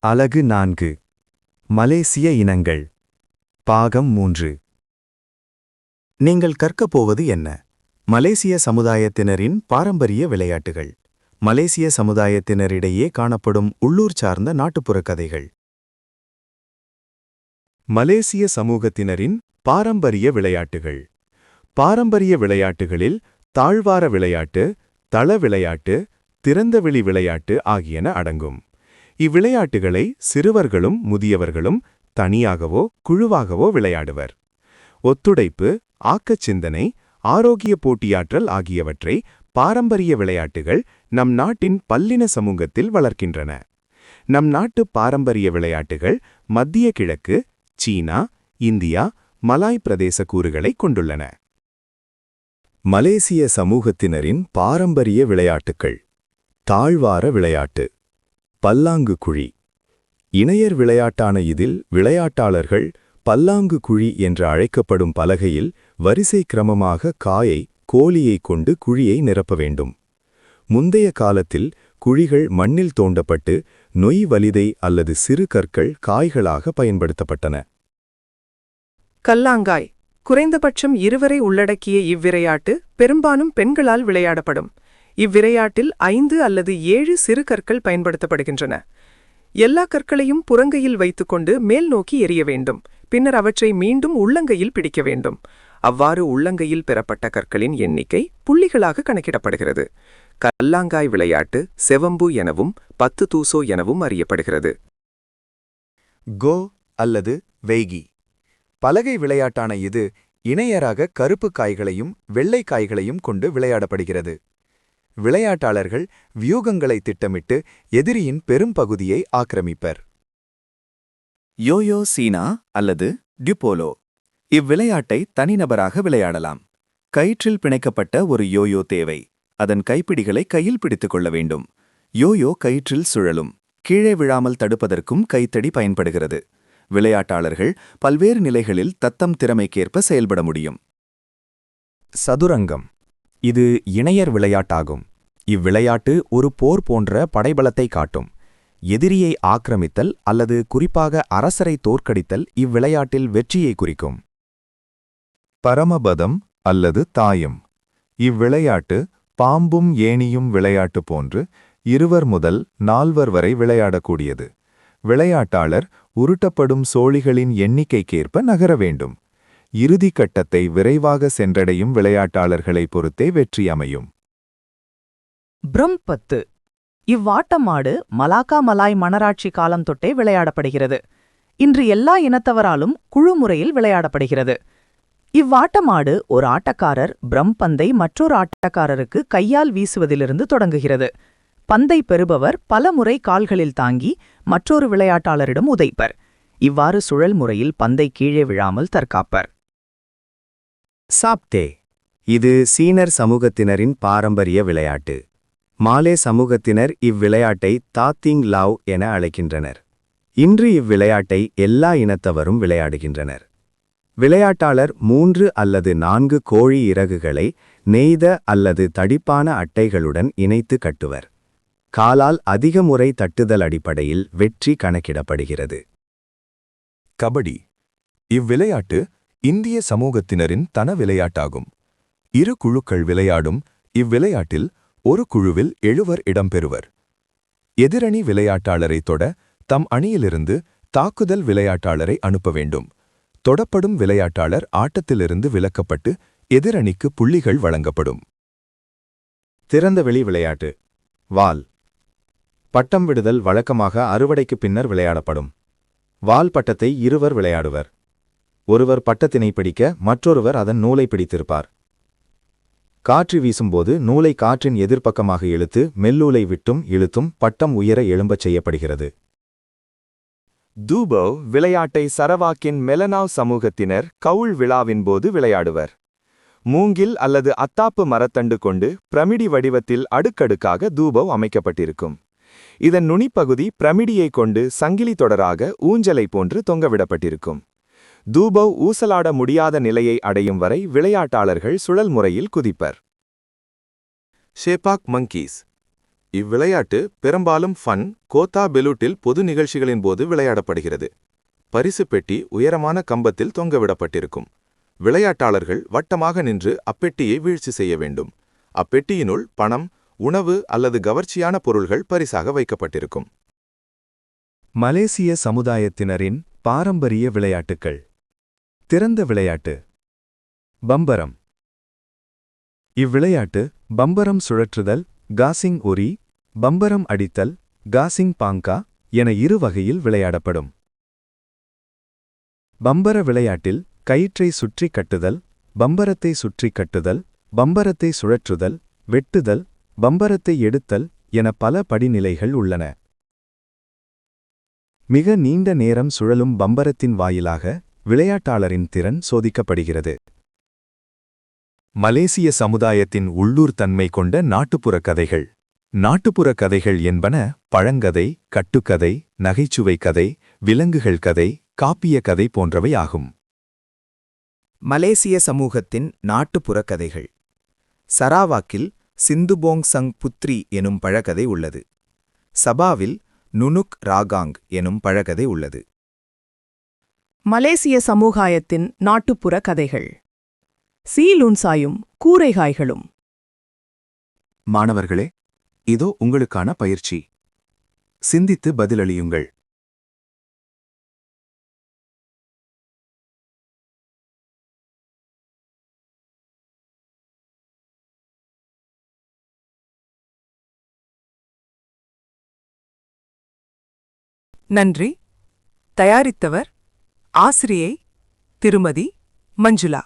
அலகு 4 மலேசிய இனங்கள் பாகம் 3 நீங்கள் கற்கப் போவது என்ன? மலேசிய சமுதாயத்தினரின் பாரம்பரிய விளையாட்டுகள். மலேசிய சமுதாயத்தினரிடையே காணப்படும் உள்ளூர் சார்ந்த நாட்டுப்புற கதைகள். மலேசிய சமூகத்தினரின் பாரம்பரிய விளையாட்டுகள். பாரம்பரிய விளையாட்டுகளில் தாழ்வார விளையாட்டு, தள விளையாட்டு, திறந்தவெளி விளையாட்டு ஆகியன அடங்கும். இவ்விளையாட்டுகளை சிறுவர்களும் முதியவர்களும் தனியாகவோ குழுவாகவோ விளையாடுவர். ஒத்துழைப்பு, ஆக்கச் சிந்தனை, ஆரோக்கிய போட்டியாற்றல் ஆகியவற்றை பாரம்பரிய விளையாட்டுகள் நம் நாட்டின் பல்லின சமூகத்தில் வளர்க்கின்றன. நம் நாட்டு பாரம்பரிய விளையாட்டுகள் மத்திய கிழக்கு, சீனா, இந்தியா, மலாய் பிரதேச கூறுகளை கொண்டுள்ளன. மலேசிய சமூகத்தினரின் பாரம்பரிய விளையாட்டுகள். தாழ்வார விளையாட்டு. பல்லாங்கு குழி. இணையர் விளையாட்டான இதில் விளையாட்டாளர்கள் பல்லாங்கு குழி என்று அழைக்கப்படும் பலகையில் வரிசை கிரமமாக காயை, கோழியை கொண்டு குழியை நிரப்ப வேண்டும். முந்தைய காலத்தில் குழிகள் மண்ணில் தோண்டப்பட்டு நொய் வலிதை அல்லது சிறு கற்கள் காய்களாக பயன்படுத்தப்பட்டன. கல்லாங்காய். குறைந்தபட்சம் 2 வரை உள்ளடக்கிய இவ்விளையாட்டு பெரும்பாலும் பெண்களால் விளையாடப்படும். இவ்விளையாட்டில் 5 அல்லது 7 சிறு கற்கள் பயன்படுத்தப்படுகின்றன. எல்லா கற்களையும் புறங்கையில் வைத்துக்கொண்டு மேல் நோக்கி எறிய வேண்டும். பின்னர் அவற்றை மீண்டும் உள்ளங்கையில் பிடிக்க வேண்டும். அவ்வாறு உள்ளங்கையில் பெறப்பட்ட கற்களின் எண்ணிக்கை புள்ளிகளாக கணக்கிடப்படுகிறது. கல்லாங்காய் விளையாட்டு செவம்பு எனவும் 10 தூசோ எனவும் அறியப்படுகிறது. கோ அல்லது வெய்கி. பலகை விளையாட்டான இது இணையராக கருப்பு காய்களையும் வெள்ளை காய்களையும் கொண்டு விளையாடப்படுகிறது. விளையாட்டாளர்கள் வியூகங்களை திட்டமிட்டு எதிரியின் பெரும்பகுதியை ஆக்கிரமிப்பர். யோயோ சீனா அல்லது டியூபோலோ. இவ்விளையாட்டை தனிநபராக விளையாடலாம். கயிற்றில் பிணைக்கப்பட்ட ஒரு யோயோ தேவை. அதன் கைப்பிடிகளை கையில் பிடித்துக் கொள்ள வேண்டும். யோயோ கயிற்றில் சுழலும். கீழே விழாமல் தடுப்பதற்கும் கைத்தடி பயன்படுகிறது. விளையாட்டாளர்கள் பல்வேறு நிலைகளில் தத்தம் திறமைக்கேற்ப செயல்பட முடியும். சதுரங்கம். இது இணையர் விளையாட்டாகும். இவ்விளையாட்டு ஒரு போர் போன்ற படைபலத்தை காட்டும். எதிரியை ஆக்கிரமித்தல் அல்லது குறிப்பாக அரசரை தோற்கடித்தல் இவ்விளையாட்டில் வெற்றியை குறிக்கும். பரமபதம் அல்லது தாயம். இவ்விளையாட்டு பாம்பும் ஏணியும் விளையாட்டு போன்று 2 முதல் 4 வரை விளையாடக்கூடியது. விளையாட்டாளர் உருட்டப்படும் சோழிகளின் எண்ணிக்கைக்கேற்ப நகர வேண்டும். இறுதி கட்டத்தை விரைவாக சென்றடையும் விளையாட்டாளர்களை பொறுத்தே வெற்றி அமையும். பிரம்பத்து. இவ்வாட்டமாடு மலாக்கா மலாய் மணராட்சி காலம் தொட்டே விளையாடப்படுகிறது. இன்று எல்லா இனத்தவராலும் குழு முறையில் விளையாடப்படுகிறது. இவ்வாட்டமாடு ஒரு ஆட்டக்காரர் பிரம்பந்தை மற்றொரு ஆட்டக்காரருக்கு கையால் வீசுவதிலிருந்து தொடங்குகிறது. பந்தை பெறுபவர் பல முறை கால்களில் தாங்கி மற்றொரு விளையாட்டாளரிடம் உதைப்பர். இவ்வாறு சுழல் முறையில் பந்தை கீழே விழாமல் தற்காப்பர். சாப்தே. இது சீனர் சமூகத்தினரின் பாரம்பரிய விளையாட்டு. மாலே சமூகத்தினர் இவ்விளையாட்டை தாத்திங் லாவ் என அழைக்கின்றனர். இன்று இவ்விளையாட்டை எல்லா இனத்தவரும் விளையாடுகின்றனர். விளையாட்டாளர் 3 அல்லது 4 கோழி இறகுகளை நெய்த அல்லது தடிப்பான அட்டைகளுடன் இணைத்து கட்டுவர். காலால் அதிக முறை தட்டுதல் அடிப்படையில் வெற்றி கணக்கிடப்படுகிறது. கபடி. இவ்விளையாட்டு இந்திய சமூகத்தினரின் தன விளையாட்டாகும். 2 குழுக்கள் விளையாடும் இவ்விளையாட்டில் ஒரு குழுவில் 7 இடம்பெறுவர். எதிரணி விளையாட்டாளரை தொட தம் அணியிலிருந்து தாக்குதல் விளையாட்டாளரை அனுப்ப வேண்டும். தொடப்படும் விளையாட்டாளர் ஆட்டத்திலிருந்து விலக்கப்பட்டு எதிரணிக்கு புள்ளிகள் வழங்கப்படும். திறந்தவெளி விளையாட்டு. வால். பட்டம் விடுதல் வழக்கமாக அறுவடைக்கு பின்னர் விளையாடப்படும். வால் பட்டத்தை 2 விளையாடுவர். ஒருவர் பட்டத்தினை பிடிக்க மற்றொருவர் அதன் நூலை பிடித்திருப்பார். காற்று வீசும்போது நூலை காற்றின் எதிர்ப்பக்கமாக இழுத்து மெல்லூலை விட்டும் இழுத்தும் பட்டம் உயர எழும்பச் செய்யப்படுகிறது. தூபோ விளையாட்டை சரவாக்கின் மெலனாவ் சமூகத்தினர் கவுள் விழாவின் போது விளையாடுவர். மூங்கில் அல்லது அத்தாப்பு மரத்தண்டு கொண்டு பிரமிடி வடிவத்தில் அடுக்கடுக்காக தூபோ அமைக்கப்பட்டிருக்கும். இதன் நுனிப்பகுதி பிரமிடியை கொண்டு சங்கிலி தொடராக ஊஞ்சலை போன்று தொங்கவிடப்பட்டிருக்கும். தூபோ ஊசலாட முடியாத நிலையை அடையும் வரை விளையாட்டாளர்கள் சுழல் முறையில் குதிப்பர். ஷேபாக் மங்கீஸ். இவ்விளையாட்டு பெரும்பாலும் ஃபன் கோத்தா பெலூட்டில் பொது நிகழ்ச்சிகளின் போது விளையாடப்படுகிறது. பரிசு பெட்டி உயரமான கம்பத்தில் தொங்கவிடப்பட்டிருக்கும். விளையாட்டாளர்கள் வட்டமாக நின்று அப்பெட்டியை வீழ்ச்சி செய்ய வேண்டும். அப்பெட்டியினுள் பணம், உணவு அல்லது கவர்ச்சியான பொருள்கள் பரிசாக வைக்கப்பட்டிருக்கும். மலேசிய சமுதாயத்தினரின் பாரம்பரிய விளையாட்டுக்கள். திறந்த விளையாட்டு. பம்பரம். இவ்விளையாட்டு பம்பரம் சுழற்றுதல், காசிங் ஒரி, பம்பரம் அடித்தல், காசிங் பாங்கா என இரு வகையில் விளையாடப்படும். பம்பர விளையாட்டில் கயிற்றை சுற்றி கட்டுதல், பம்பரத்தை சுற்றி கட்டுதல், பம்பரத்தை சுழற்றுதல், வெட்டுதல், பம்பரத்தை எடுத்தல் என பல படிநிலைகள் உள்ளன. மிக நீண்ட நேரம் சுழலும் பம்பரத்தின் வாயிலாக விளையாட்டாளரின் திறன் சோதிக்கப்படுகிறது. மலேசிய சமுதாயத்தின் உள்ளூர் தன்மை கொண்ட நாட்டுப்புற கதைகள். நாட்டுப்புற கதைகள் என்பன பழங்கதை, கட்டுக்கதை, நகைச்சுவை கதை, விலங்குகள் கதை, காப்பிய கதை போன்றவை ஆகும். மலேசிய சமூகத்தின் நாட்டுப்புற கதைகள். சராவாக்கில் சிந்துபோங் சங் புத்ரி எனும் பழக்கதை உள்ளது. சபாவில் நுனுக் ராகாங் எனும் பழக்கதை உள்ளது. மலேசிய சமுதாயத்தின் நாட்டுப்புற கதைகள். சீலுன்சாயும் கூரைகாய்களும். மாணவர்களே, இதோ உங்களுக்கான பயிற்சி. சிந்தித்து பதிலளியுங்கள். நன்றி. தயாரித்தவர் ஆசிரியை திருமதி மஞ்சுளா.